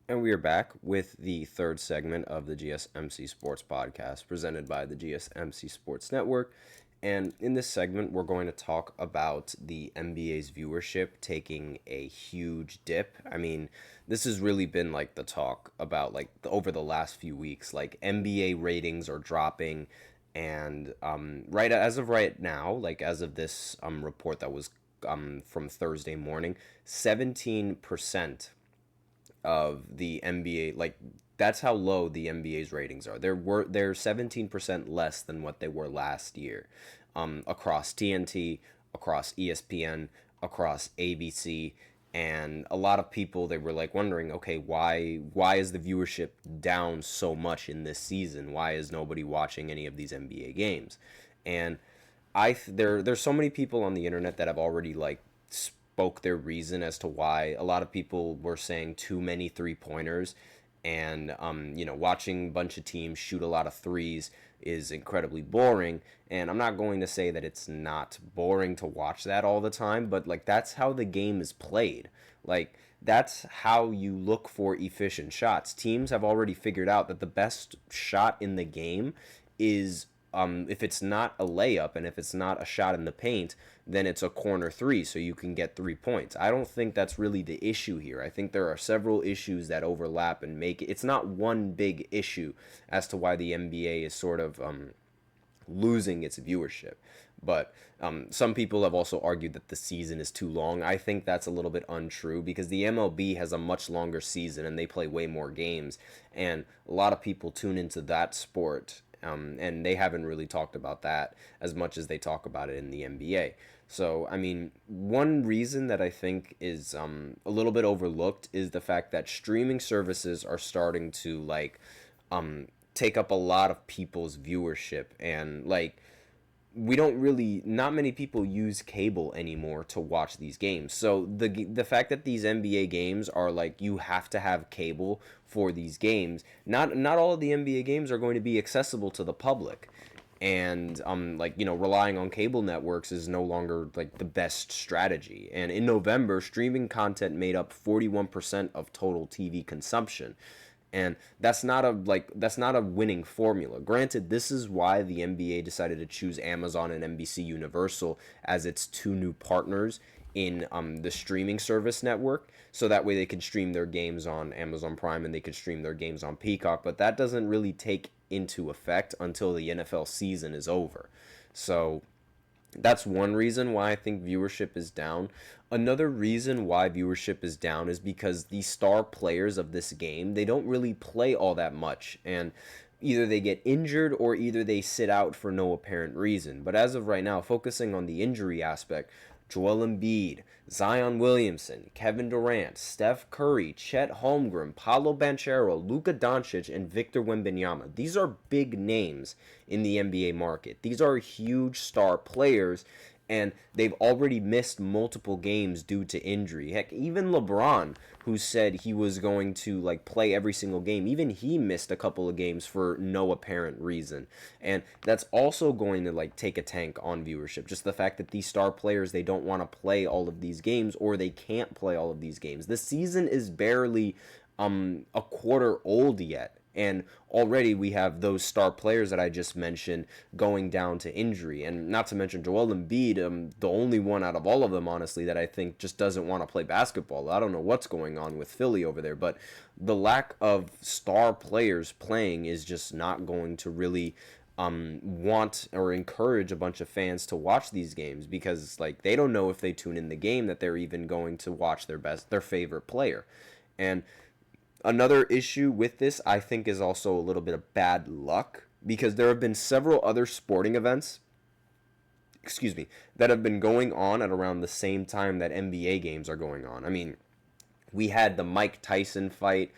And we are back with the third segment of the GSMC Sports Podcast presented by the GSMC Sports Network. And in this segment, we're going to talk about the NBA's viewership taking a huge dip. I mean, this has really been like the talk about over the last few weeks. Like NBA ratings are dropping, and right as of right now, like as of this report that was from Thursday morning, 17% of the NBA, like that's how low the NBA's ratings are. They're 17% less than what they were last year, across TNT, across ESPN, across ABC, and a lot of people they were like wondering, okay, why is the viewership down so much in this season? Why is nobody watching any of these NBA games? And there's so many people on the internet that have already like spoke their reason as to why. A lot of people were saying too many three pointers, and watching a bunch of teams shoot a lot of threes is incredibly boring. And I'm not going to say that it's not boring to watch that all the time, but like that's how the game is played. Like that's how you look for efficient shots. Teams have already figured out that the best shot in the game is, if it's not a layup and if it's not a shot in the paint, then it's a corner three, so you can get 3 points. I don't think that's really the issue here. I think there are several issues that overlap and make it. It's not one big issue as to why the NBA is sort of losing its viewership. But some people have also argued that the season is too long. I think that's a little bit untrue because the MLB has a much longer season and they play way more games. And a lot of people tune into that sport, and they haven't really talked about that as much as they talk about it in the NBA. So, I mean, one reason that I think is a little bit overlooked is the fact that streaming services are starting to take up a lot of people's viewership, and like we don't really, not many people use cable anymore to watch these games. So the fact that these NBA games are like you have to have cable for these games, not all of the NBA games are going to be accessible to the public. And relying on cable networks is no longer like the best strategy. And in November, streaming content made up 41% of total TV consumption. And that's not a winning formula. Granted, this is why the NBA decided to choose Amazon and NBC Universal as its two new partners in the streaming service network, so that way they can stream their games on Amazon Prime and they can stream their games on Peacock. But that doesn't really take into effect until the NFL season is over. So that's one reason why I think viewership is down. Another reason why viewership is down is because the star players of this game, they don't really play all that much, and either they get injured or either they sit out for no apparent reason. But as of right now, focusing on the injury aspect, Joel Embiid, Zion Williamson, Kevin Durant, Steph Curry, Chet Holmgren, Paolo Banchero, Luka Doncic, and Victor Wembanyama. These are big names in the NBA market. These are huge star players, and they've already missed multiple games due to injury. Heck, even LeBron, who said he was going to like play every single game, even he missed a couple of games for no apparent reason. And that's also going to like take a tank on viewership. Just the fact that these star players, they don't want to play all of these games, or they can't play all of these games. The season is barely a quarter old yet, and already we have those star players that I just mentioned going down to injury. And not to mention Joel Embiid, the only one out of all of them, honestly, that I think just doesn't want to play basketball. I don't know what's going on with Philly over there, but the lack of star players playing is just not going to really want or encourage a bunch of fans to watch these games, because like they don't know if they tune in the game that they're even going to watch their favorite player. And another issue with this, I think, is also a little bit of bad luck, because there have been several other sporting events, that have been going on at around the same time that NBA games are going on. I mean, we had the Mike Tyson fight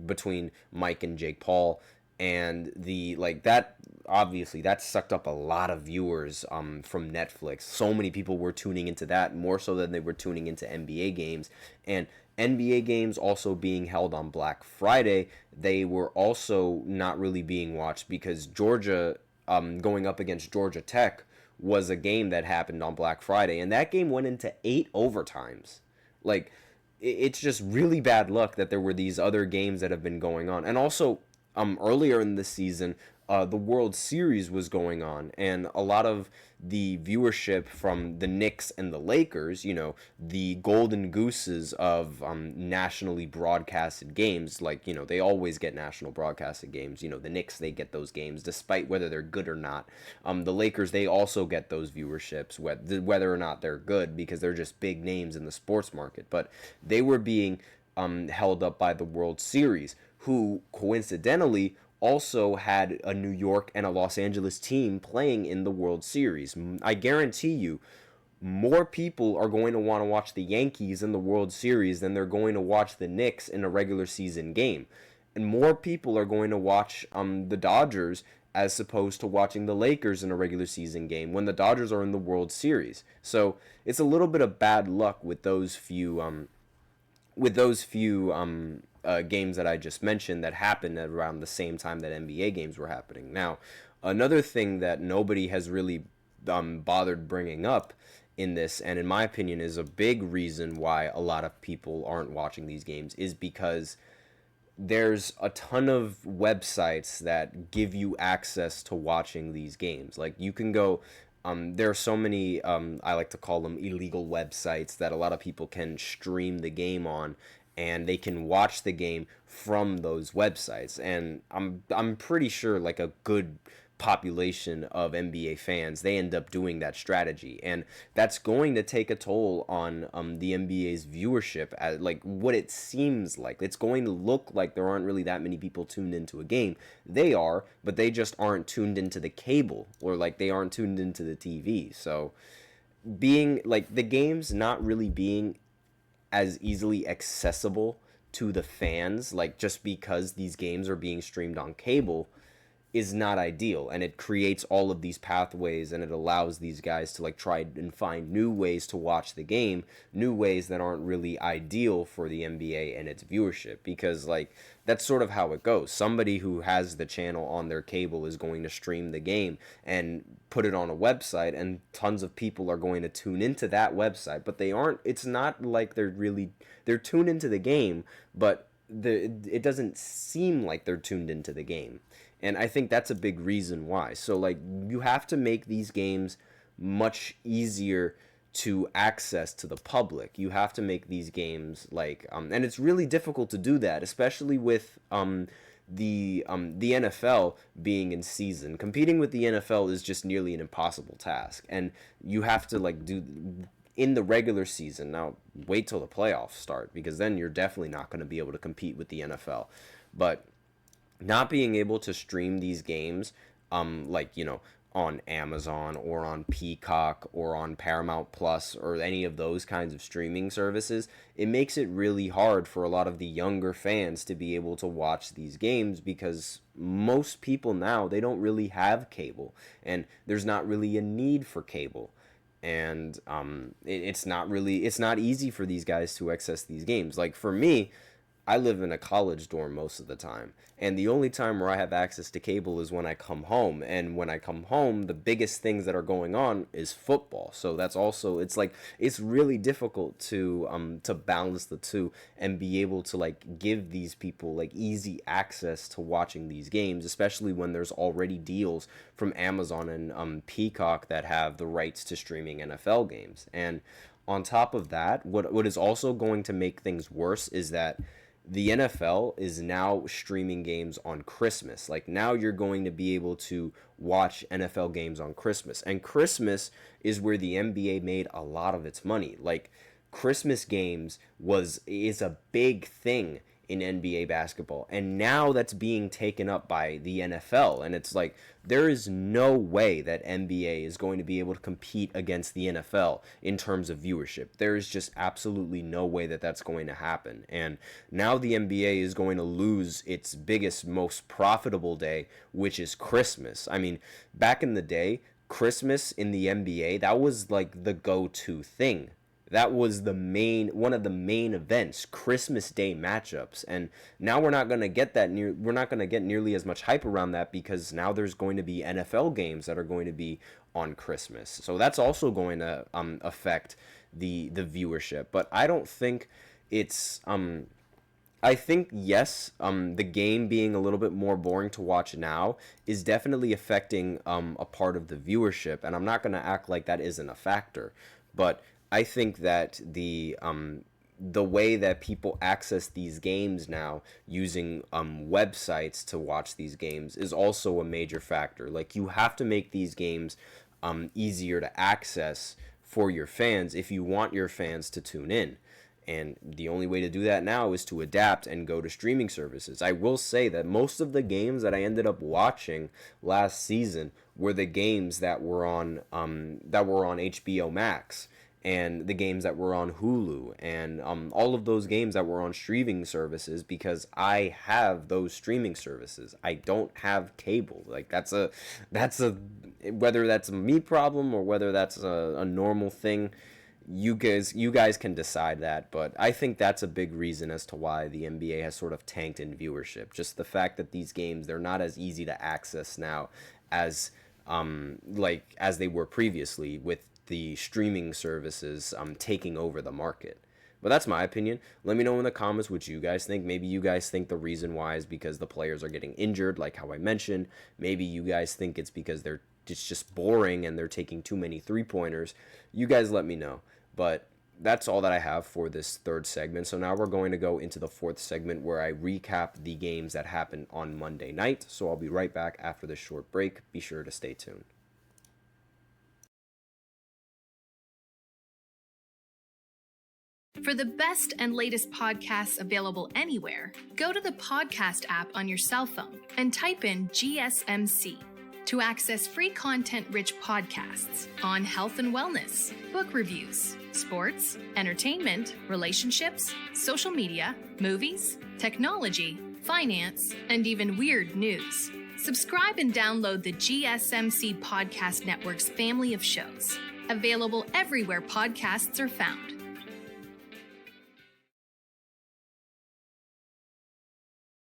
between Mike and Jake Paul, and the like that obviously that sucked up a lot of viewers from Netflix. So many people were tuning into that, more so than they were tuning into NBA games. And NBA games also being held on Black Friday, they were also not really being watched because Georgia, going up against Georgia Tech, was a game that happened on Black Friday, and that game went into 8 overtimes. Like, it's just really bad luck that there were these other games that have been going on. And also, earlier in the season, the World Series was going on, and a lot of the viewership from the Knicks and the Lakers, the golden gooses of nationally broadcasted games, like, they always get national broadcasted games. The Knicks, they get those games despite whether they're good or not. The Lakers, they also get those viewerships, whether or not they're good, because they're just big names in the sports market. But they were being held up by the World Series, who coincidentally also had a New York and a Los Angeles team playing in the World Series. I guarantee you, more people are going to want to watch the Yankees in the World Series than they're going to watch the Knicks in a regular season game. And more people are going to watch the Dodgers as opposed to watching the Lakers in a regular season game when the Dodgers are in the World Series. So it's a little bit of bad luck with those few games that I just mentioned that happened at around the same time that NBA games were happening. Now, another thing that nobody has really bothered bringing up in this, and in my opinion is a big reason why a lot of people aren't watching these games, is because there's a ton of websites that give you access to watching these games. Like, you can go, there are so many, I like to call them illegal websites that a lot of people can stream the game on, and they can watch the game from those websites. And I'm pretty sure like a good population of NBA fans, they end up doing that strategy, and that's going to take a toll on the NBA's viewership. At like what it seems like, it's going to look like there aren't really that many people tuned into a game. They are, but they just aren't tuned into the cable, or like they aren't tuned into the TV. So being like the games not really being as easily accessible to the fans, like just because these games are being streamed on cable, is not ideal, and it creates all of these pathways, and it allows these guys to like try and find new ways to watch the game, new ways that aren't really ideal for the NBA and its viewership, because like that's sort of how it goes. Somebody who has the channel on their cable is going to stream the game and put it on a website, and tons of people are going to tune into that website, but they aren't, it's not like they're tuned into the game, but it doesn't seem like they're tuned into the game. And I think that's a big reason why. So like you have to make these games much easier to access to the public. You have to make these games like and it's really difficult to do that, especially with the NFL being in season. Competing with the NFL is just nearly an impossible task. And you have to like do in the regular season. Now, wait till the playoffs start, because then you're definitely not going to be able to compete with the NFL. But not being able to stream these games, like, on Amazon or on Peacock or on Paramount Plus or any of those kinds of streaming services, it makes it really hard for a lot of the younger fans to be able to watch these games, because most people now, they don't really have cable, and there's not really a need for cable. And it's not easy for these guys to access these games. Like for me, I live in a college dorm most of the time, and the only time where I have access to cable is when I come home. And when I come home, the biggest things that are going on is football. So that's also, it's like it's really difficult to balance the two and be able to like give these people like easy access to watching these games, especially when there's already deals from Amazon and Peacock that have the rights to streaming NFL games. And on top of that, what is also going to make things worse is that the NFL is now streaming games on Christmas. Like now you're going to be able to watch NFL games on Christmas. And Christmas is where the NBA made a lot of its money. Like Christmas games is a big thing in NBA basketball. And now that's being taken up by the NFL. And it's like there is no way that NBA is going to be able to compete against the NFL in terms of viewership. There is just absolutely no way that that's going to happen. And now the NBA is going to lose its biggest, most profitable day, which is Christmas. I mean, back in the day, Christmas in the NBA, that was like the go-to thing. That was one of the main events, Christmas Day matchups. And now we're not going to get we're not going to get nearly as much hype around that, because now there's going to be NFL games that are going to be on Christmas. So that's also going to affect the viewership. But I don't think it's I think, yes, the game being a little bit more boring to watch now is definitely affecting a part of the viewership, and I'm not going to act like that isn't a factor. But I think that the way that people access these games now using websites to watch these games is also a major factor. Like, you have to make these games easier to access for your fans if you want your fans to tune in. And the only way to do that now is to adapt and go to streaming services. I will say that most of the games that I ended up watching last season were the games that were on HBO Max, and the games that were on Hulu, and all of those games that were on streaming services, because I have those streaming services. I don't have cable. Like, that's a whether that's a me problem or whether that's a normal thing. You guys can decide that, but I think that's a big reason as to why the NBA has sort of tanked in viewership. Just the fact that these games, they're not as easy to access now as as they were previously, with the streaming services taking over the market. But that's my opinion. Let me know in the comments what you guys think. Maybe you guys think the reason why is because the players are getting injured, like how I mentioned. Maybe you guys think it's because it's just boring and they're taking too many three-pointers. You guys let me know. But that's all that I have for this third segment. So now we're going to go into the fourth segment where I recap the games that happened on Monday night. So I'll be right back after this short break. Be sure to stay tuned. For the best and latest podcasts available anywhere, go to the podcast app on your cell phone and type in GSMC to access free content-rich podcasts on health and wellness, book reviews, sports, entertainment, relationships, social media, movies, technology, finance, and even weird news. Subscribe and download the GSMC Podcast Network's family of shows, available everywhere podcasts are found.